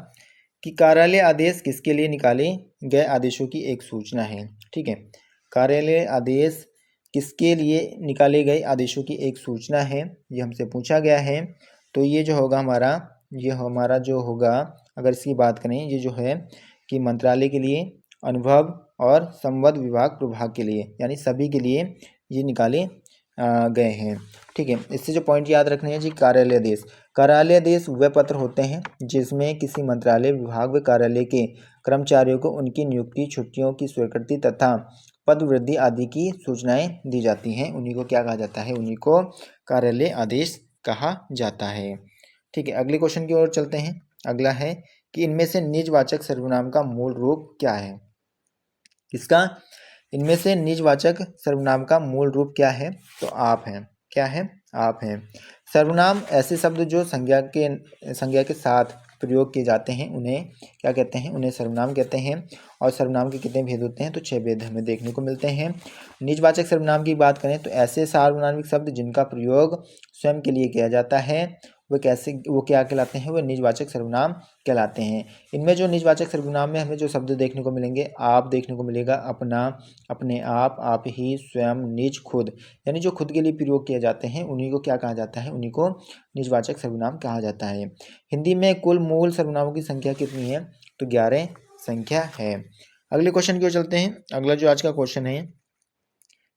कि कार्यालय आदेश किसके लिए निकाले गए आदेशों की एक सूचना है। ठीक है, कार्यालय आदेश किसके लिए निकाले गए आदेशों की एक सूचना है, ये हमसे पूछा गया है। तो ये जो होगा हमारा, ये हमारा जो होगा, अगर इसकी बात करें, ये जो है कि मंत्रालय के लिए, अनुभव और संबद्ध विभाग प्रभाग के लिए, यानी सभी के लिए ये निकाले गए हैं। ठीक है, इससे जो पॉइंट याद रखने हैं जी, कार्यालय आदेश। कार्यालय आदेश वे पत्र होते हैं जिसमें किसी मंत्रालय, विभाग व कार्यालय के कर्मचारियों को उनकी नियुक्ति, छुट्टियों की स्वीकृति तथा पद वृद्धि आदि की सूचनाएं दी जाती हैं। उन्हीं को क्या कहा जाता है? उन्हीं को कार्यालय आदेश कहा जाता है। ठीक है, अगले क्वेश्चन की ओर चलते हैं। अगला है कि इनमें से निजवाचक सर्वनाम का मूल रूप क्या है? किसका? इनमें से निजवाचक सर्वनाम का मूल रूप क्या है? तो आप हैं। क्या है? आप हैं। सर्वनाम ऐसे शब्द जो संज्ञा के साथ प्रयोग किए जाते हैं उन्हें क्या कहते हैं? उन्हें सर्वनाम कहते हैं। और सर्वनाम के कितने भेद होते हैं? तो 6 भेद हमें देखने को मिलते हैं। निजवाचक सर्वनाम की बात करें तो ऐसे सार्वनामिक शब्द जिनका प्रयोग स्वयं के लिए किया जाता है वो क्या कहलाते हैं? वो निजवाचक सर्वनाम कहलाते हैं। इनमें जो निजवाचक सर्वनाम में हमें जो शब्द देखने को मिलेंगे, आप देखने को मिलेगा, अपना, अपने आप ही, स्वयं, निज, खुद, यानी जो खुद के लिए प्रयोग किए जाते हैं उन्हीं को क्या कहा जाता है? उन्हीं को निजवाचक सर्वनाम कहा जाता है। हिंदी में कुल मूल सर्वनामों की संख्या कितनी है? तो 11 संख्या है। अगले क्वेश्चन की ओर चलते हैं। अगला जो आज का क्वेश्चन है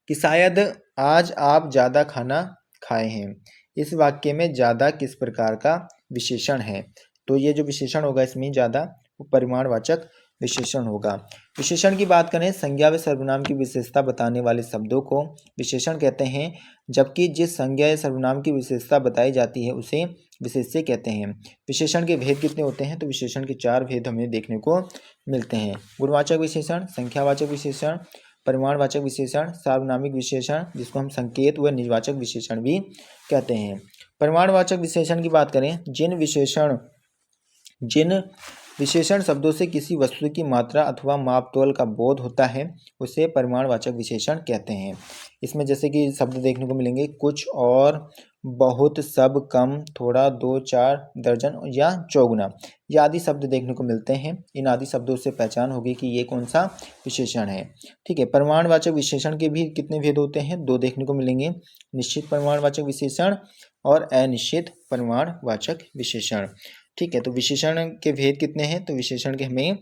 कि शायद आज आप ज़्यादा खाना खाए हैं। इस वाक्य में ज़्यादा किस प्रकार का विशेषण है? तो ये जो विशेषण होगा इसमें ज़्यादा, वो परिमाणवाचक विशेषण होगा। विशेषण की बात करें, संज्ञा व सर्वनाम की विशेषता बताने वाले शब्दों को विशेषण कहते हैं, जबकि जिस संज्ञा या सर्वनाम की विशेषता बताई जाती है उसे विशेष्य कहते हैं। विशेषण के भेद कितने होते हैं? तो विशेषण के 4 भेद हमें देखने को मिलते हैं। गुणवाचक विशेषण, संख्यावाचक विशेषण, परिमाणवाचक विशेषण, सार्वनामिक विशेषण, जिसको हम संकेत व निजवाचक विशेषण भी कहते हैं। परिमाणवाचक विशेषण की बात करें, जिन विशेषण शब्दों से किसी वस्तु की मात्रा अथवा मापतोल का बोध होता है उसे परिमाणवाचक विशेषण कहते हैं। इसमें जैसे कि शब्द देखने को मिलेंगे कुछ, और, बहुत, सब, कम, थोड़ा, 2, 4, दर्जन या चौगुना, ये आदि शब्द देखने को मिलते हैं। इन आदि शब्दों से पहचान होगी कि ये कौन सा विशेषण है। ठीक है, परिमाणवाचक विशेषण के भी कितने भेद होते हैं? 2 देखने को मिलेंगे, निश्चित परिमाणवाचक विशेषण और अनिश्चित परिमाणवाचक विशेषण। ठीक है, तो विशेषण के भेद कितने हैं? तो विशेषण के हमें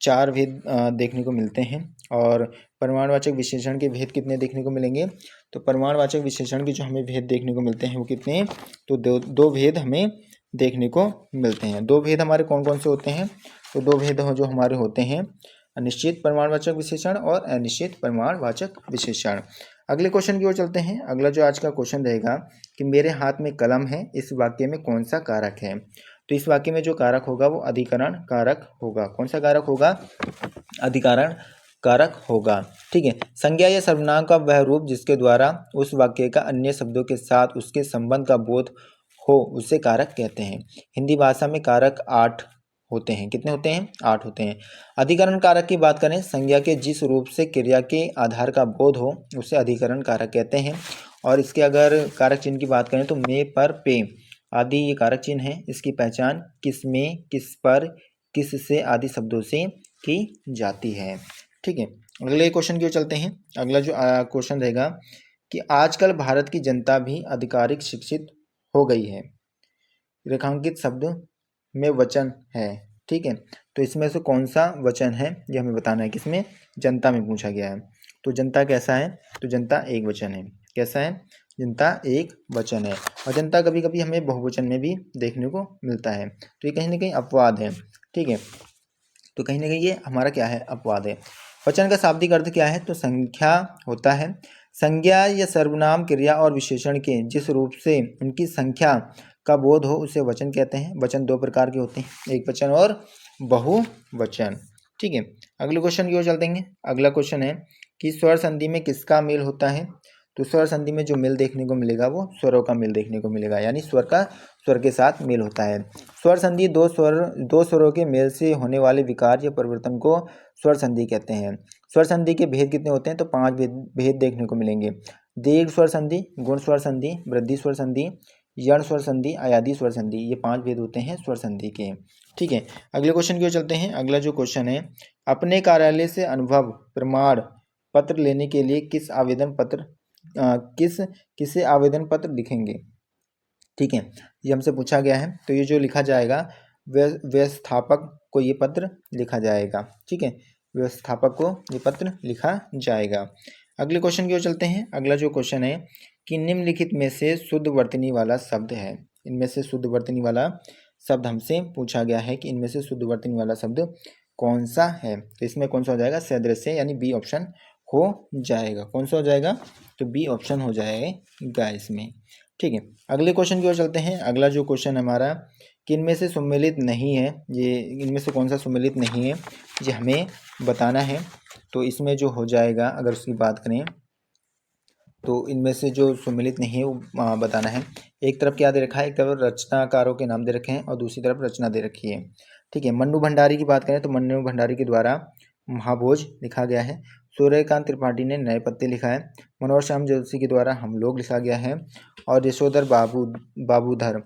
4 भेद देखने को मिलते हैं। और परिमाणवाचक विशेषण के भेद कितने देखने को मिलेंगे? तो परिमाणवाचक विशेषण के जो हमें भेद देखने को मिलते हैं वो कितने? तो दो भेद हमें देखने को मिलते हैं। 2 भेद हमारे कौन कौन से होते हैं? तो 2 भेद जो हमारे होते हैं, निश्चित परिमाणवाचक विशेषण और अनिश्चित परिमाणवाचक विशेषण। अगले क्वेश्चन की ओर चलते हैं। अगला जो आज का क्वेश्चन रहेगा कि मेरे हाथ में कलम है, इस वाक्य में कौन सा कारक है? तो इस वाक्य में जो कारक होगा वो अधिकरण कारक होगा। कौन सा कारक होगा? अधिकरण कारक होगा। ठीक है, संज्ञा या सर्वनाम का वह रूप जिसके द्वारा उस वाक्य का अन्य शब्दों के साथ उसके संबंध का बोध हो उसे कारक कहते हैं। हिंदी भाषा में कारक 8 होते हैं। कितने होते हैं? 8 होते हैं। अधिकरण कारक की बात करें, संज्ञा के जिस रूप से क्रिया के आधार का बोध हो उसे अधिकरण कारक कहते हैं। और इसके अगर कारक चिन्ह की बात करें तो में, पर, पे आदि ये कारक चिन्ह है। इसकी पहचान किस में, किस पर, किस से आदि शब्दों से की जाती है। ठीक है, अगले क्वेश्चन की ओर चलते हैं। अगला जो क्वेश्चन रहेगा कि आजकल भारत की जनता भी आधिकारिक शिक्षित हो गई है। रेखांकित शब्द में वचन है, ठीक है। तो इसमें से कौन सा वचन है ये हमें बताना है। किसमें? जनता में पूछा गया है। तो जनता कैसा है? तो जनता एक वचन है। कैसा है? जनता एक वचन है। और जनता कभी कभी हमें बहुवचन में भी देखने को मिलता है। तो ये कहीं ना कहीं अपवाद है, ठीक है। तो कहीं ना कहीं ये हमारा क्या है? अपवाद है। वचन का शाब्दिक अर्थ क्या है? तो संख्या होता है। संज्ञा या सर्वनाम क्रिया और विशेषण के जिस रूप से उनकी संख्या का बोध हो उसे वचन कहते हैं। वचन दो प्रकार के होते हैं, एक वचन और बहुवचन, ठीक है। अगले क्वेश्चन की ओर चलते हैं। अगला क्वेश्चन है कि स्वर संधि में किसका मेल होता है? तो स्वर संधि में जो मेल देखने को मिलेगा वो स्वरों का मेल देखने को मिलेगा, यानी स्वर का स्वर के साथ मेल होता है। स्वर संधि दो स्वरों के मेल से होने वाले विकार या परिवर्तन को स्वर संधि कहते हैं। स्वर संधि के भेद कितने होते हैं? तो 5 भेद देखने को मिलेंगे। दीर्घ स्वर संधि, गुण स्वर संधि, वृद्धि स्वर संधि, यण स्वर संधि, अयादी स्वर संधि, ये 5 भेद होते हैं स्वर संधि के, ठीक है। अगले क्वेश्चन की ओर चलते हैं। अगला जो क्वेश्चन है, अपने कार्यालय से अनुभव प्रमाण पत्र लेने के लिए किसे आवेदन पत्र लिखेंगे? ठीक है, ये हमसे पूछा गया है। तो ये जो लिखा जाएगा व्यवस्थापक को ये पत्र लिखा जाएगा, ठीक है। व्यवस्थापक को ये पत्र लिखा जाएगा। अगले क्वेश्चन की ओर चलते हैं। अगला जो क्वेश्चन है कि निम्नलिखित में से शुद्ध वर्तनी वाला शब्द है। इनमें से शुद्ध वर्तनी वाला शब्द हमसे पूछा गया है कि इनमें से शुद्ध वर्तनी वाला शब्द कौन सा है? तो इसमें कौन सा हो जाएगा? सदृश्य, यानी बी ऑप्शन हो जाएगा। कौन सा हो जाएगा? तो बी ऑप्शन हो जाएगा इसमें, ठीक है। अगले क्वेश्चन की ओर चलते हैं। अगला जो क्वेश्चन हमारा कि इनमें से सम्मिलित नहीं है, ये इनमें से कौन सा सम्मिलित नहीं है ये हमें बताना है। तो इसमें जो हो जाएगा, अगर उसकी बात करें तो इनमें से जो सम्मिलित नहीं है वो बताना है। एक तरफ क्या दे रखा है? एक तरफ रचनाकारों के नाम दे रखे हैं और दूसरी तरफ रचना दे रखी है, ठीक है। मन्नू भंडारी की बात करें तो मन्नू भंडारी के द्वारा महाभोज लिखा गया है। सूर्यकांत त्रिपाठी ने नए पत्ते लिखा है। मनोहर श्याम जोशी के द्वारा हम लोग लिखा गया है। और यशोधर बाबूधर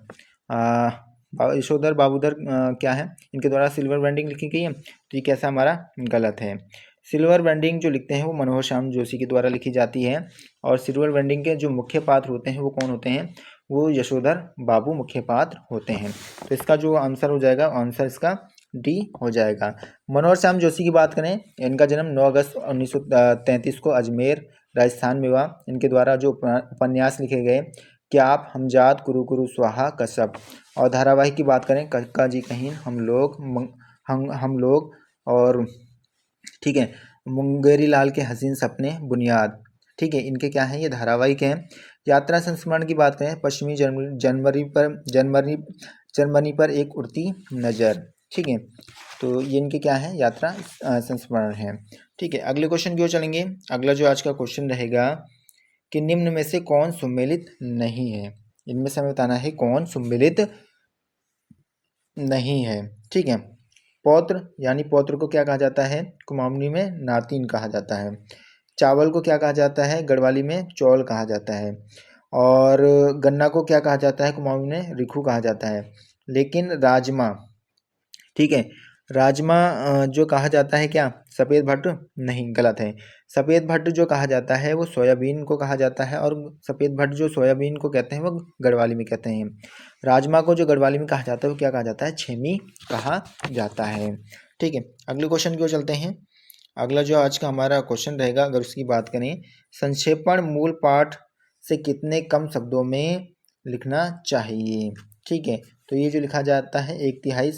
क्या है? इनके द्वारा सिल्वर वेंडिंग लिखी गई है। तो ये कैसा हमारा? गलत है। सिल्वर वेंडिंग जो लिखते हैं वो मनोहर श्याम जोशी के द्वारा लिखी जाती है। और सिल्वर वेंडिंग के जो मुख्य पात्र होते हैं वो कौन होते हैं? वो यशोधर बाबू मुख्य पात्र होते हैं। तो इसका जो आंसर हो जाएगा, आंसर इसका डी हो जाएगा। मनोहर श्याम जोशी की बात करें, इनका जन्म 9 अगस्त 1933 को अजमेर राजस्थान में हुआ। इनके द्वारा जो उपन्यास लिखे गए, क्या आप, हमजाद, कुरु कुरु स्वाहा, कश्यप। और धारावाहिक की बात करें, कक्का जी कहीन, हम लोग और, ठीक है, मुंगेरी लाल के हसीन सपने, बुनियाद, ठीक है। इनके क्या है? ये धारावाहिक हैं। यात्रा संस्मरण की बात करें, पश्चिमी जर्मनी पर एक उड़ती नज़र, ठीक है। तो ये इनके क्या है? यात्रा संस्मरण है, ठीक है। अगले क्वेश्चन की ओर चलेंगे। अगला जो आज का क्वेश्चन रहेगा कि निम्न में से कौन सम्मिलित नहीं है? इनमें से हमें बताना है कौन सम्मिलित नहीं है, ठीक है। पौत्र, यानी पौत्र को क्या कहा जाता है? कुमाऊनी में नातिन कहा जाता है। चावल को क्या कहा जाता है? गढ़वाली में चौल कहा जाता है। और गन्ना को क्या कहा जाता है? कुमाऊनी में रिखू कहा जाता है। लेकिन राजमा, ठीक है, राजमा जो कहा जाता है क्या? सफ़ेद भट्ट? नहीं, गलत है। सफ़ेद भट्ट जो कहा जाता है वो सोयाबीन को कहा जाता है। और सफ़ेद भट्ट जो सोयाबीन को कहते हैं वो गढ़वाली में कहते हैं। राजमा को जो गढ़वाली में कहा जाता है वो क्या कहा जाता है? छेमी कहा जाता है, ठीक है। अगले क्वेश्चन की ओर चलते हैं। अगला जो आज का हमारा क्वेश्चन रहेगा, अगर उसकी बात करें, संक्षेपण मूल पाठ से कितने कम शब्दों में लिखना चाहिए? ठीक है, तो ये जो लिखा जाता है 1/3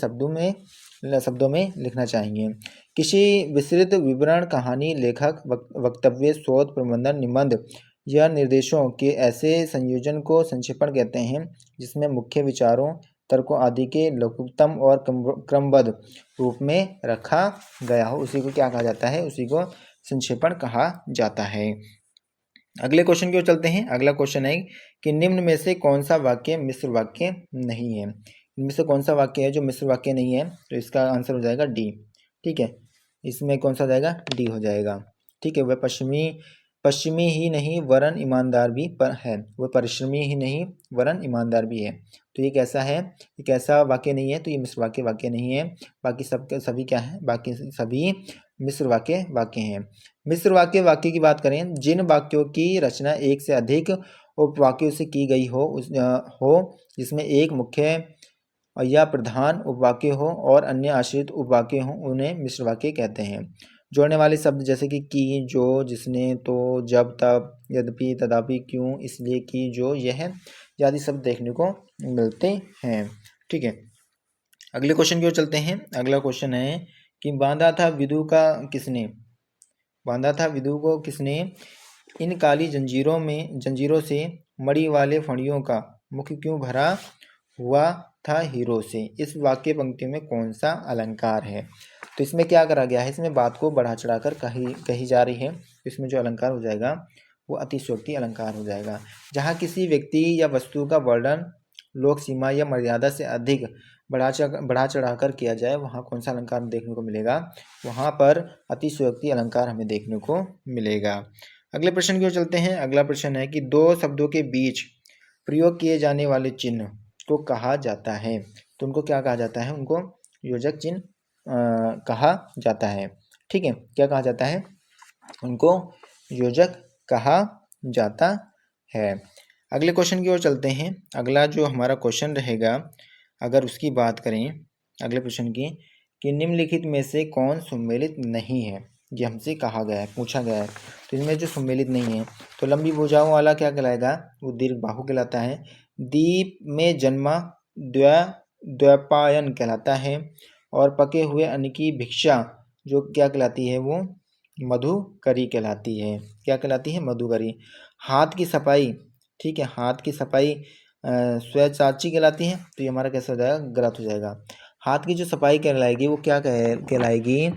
शब्दों में लिखना चाहिए। किसी विस्तृत विवरण, कहानी, लेखक, वक्तव्य, शोध, प्रबंधन, निबंध या निर्देशों के ऐसे संयोजन को संक्षेपण कहते हैं जिसमें मुख्य विचारों, तर्कों आदि के लघुत्तम और क्रमबद्ध रूप में रखा गया हो, उसी को क्या कहा जाता है? उसी को संक्षेपण कहा जाता है। अगले क्वेश्चन की ओर चलते हैं। अगला क्वेश्चन है कि निम्न में से कौन सा वाक्य मिश्र वाक्य नहीं है? इनमें से कौन सा वाक्य है जो मिश्र वाक्य नहीं है? तो इसका आंसर हो जाएगा डी, ठीक है। इसमें कौन सा हो जाएगा? डी हो जाएगा, ठीक है। वह पश्चिमी ही नहीं वरन ईमानदार भी है, वह परिश्रमी ही नहीं वरन ईमानदार भी है। तो ये कैसा है? ये कैसा वाक्य नहीं है? तो ये मिश्र वाक्य नहीं है। बाकी सब सभी क्या है? बाकी सभी मिश्र वाक्य वाक्य हैं। मिश्र वाक्य की बात करें, जिन वाक्यों की रचना एक से अधिक उपवाक्यों से की गई हो जिसमें एक मुख्य या प्रधान उपवाक्य हो और अन्य आश्रित उपवाक्य हो, उन्हें मिश्र वाक्य कहते हैं। जोड़ने वाले शब्द जैसे कि, जो, जिसने, तो, जब, तब, यद्यपि, तथापि, क्यों, इसलिए कि, जो, यह आदि शब्द देखने को मिलते हैं। ठीक है, अगले क्वेश्चन की ओर चलते हैं। अगला क्वेश्चन है कि बांधा था विदु को किसने, इन काली जंजीरों से मड़ी वाले फणियों का मुख क्यों भरा हुआ था हीरो से। इस वाक्य पंक्ति में कौन सा अलंकार है। तो इसमें क्या करा गया है, इसमें बात को बढ़ा चढ़ाकर कही जा रही है। इसमें जो अलंकार हो जाएगा वो अतिशयोक्ति अलंकार हो जाएगा। जहाँ किसी व्यक्ति या वस्तु का वर्णन लोक सीमा या मर्यादा से अधिक बढ़ा चढ़ाकर किया जाए, वहाँ कौन सा अलंकार देखने को मिलेगा, वहाँ पर अतिशयोक्ति अलंकार हमें देखने को मिलेगा। अगले प्रश्न की ओर चलते हैं। अगला प्रश्न है कि दो शब्दों के बीच प्रयोग किए जाने वाले चिन्ह को कहा जाता है। तो उनको क्या कहा जाता है, उनको योजक चिन्ह कहा जाता है। ठीक है, क्या कहा जाता है, उनको योजक कहा जाता है। अगले क्वेश्चन की ओर चलते हैं। अगला जो हमारा क्वेश्चन रहेगा, अगर उसकी बात करें अगले प्रश्न की, कि निम्नलिखित में से कौन सम्मिलित नहीं है, ये हमसे कहा गया है, पूछा गया है। तो इसमें जो सम्मिलित नहीं है, तो लंबी भुजाओं वाला क्या कहलाएगा, वो दीर्घ बाहु कहलाता है। दीप में जन्मा द्वैपायन कहलाता है। और पके हुए अन्न की भिक्षा जो क्या कहलाती है, वो मधुकरी कहलाती है। क्या कहलाती है, मधुकरी। हाथ की सफाई, ठीक है, हाथ की सफाई स्वचाची कहलाती है। तो ये हमारा कैसा हो जाएगा, गलत हो जाएगा। हाथ की जो सफाई कहलाएगी वो क्या कहलाएगी,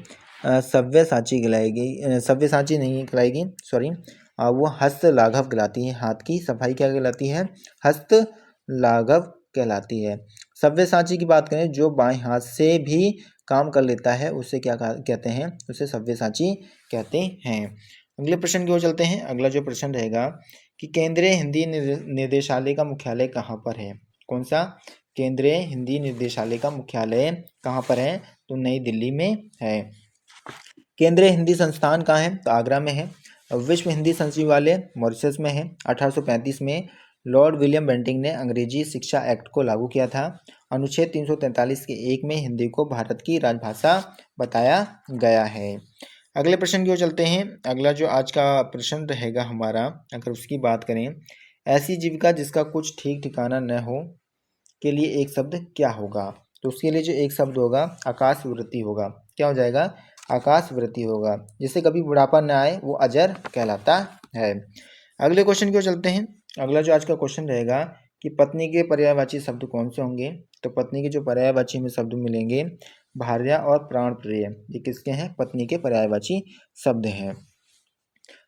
सव्यसाची कहलाएगी। सव्यसाची नहीं कहलाएगी, सॉरी, वो हस्त लाघव कहलाती है। हाथ की सफाई क्या कहलाती है, हस्त लाघव कहलाती है। सव्यसाची की बात करें, जो बाएं हाथ से भी काम कर लेता है, उसे क्या कहते हैं, उसे सव्यसाची कहते हैं। अगले प्रश्न की ओर चलते हैं। अगला जो प्रश्न रहेगा कि केंद्रीय हिंदी निर्देशालय का मुख्यालय कहाँ पर है। कौन सा, केंद्रीय हिंदी निर्देशालय का मुख्यालय कहाँ पर है, तो नई दिल्ली में है। केंद्रीय हिंदी संस्थान कहाँ है, तो आगरा में है। विश्व हिंदी सचिवालय मॉरिशस में है। 1835 में लॉर्ड विलियम बेंटिंक ने अंग्रेजी शिक्षा एक्ट को लागू किया था। अनुच्छेद 343 के 1 में हिंदी को भारत की राजभाषा बताया गया है। अगले प्रश्न की ओर चलते हैं। अगला जो आज का प्रश्न रहेगा हमारा, अगर उसकी बात करें, ऐसी जीविका जिसका कुछ ठीक ठिकाना न हो के लिए एक शब्द क्या होगा। तो उसके लिए जो एक शब्द होगा, आकाश वृत्ति होगा। क्या हो जाएगा, आकाश वृत्ति होगा। जिसे कभी बुढ़ापा न आए वो अजर कहलाता है। अगले क्वेश्चन की ओर चलते हैं। अगला जो आज का क्वेश्चन रहेगा कि पत्नी के पर्यायवाची शब्द कौन से होंगे। तो पत्नी के जो पर्यायवाची में शब्द मिलेंगे, भार्या और प्राण प्रिय, ये किसके हैं, पत्नी के पर्यायवाची शब्द हैं।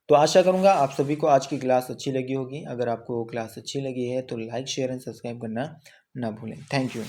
तो आशा करूंगा आप सभी को आज की क्लास अच्छी लगी होगी। अगर आपको क्लास अच्छी लगी है तो लाइक, शेयर एंड सब्सक्राइब करना ना भूलें। Thank you.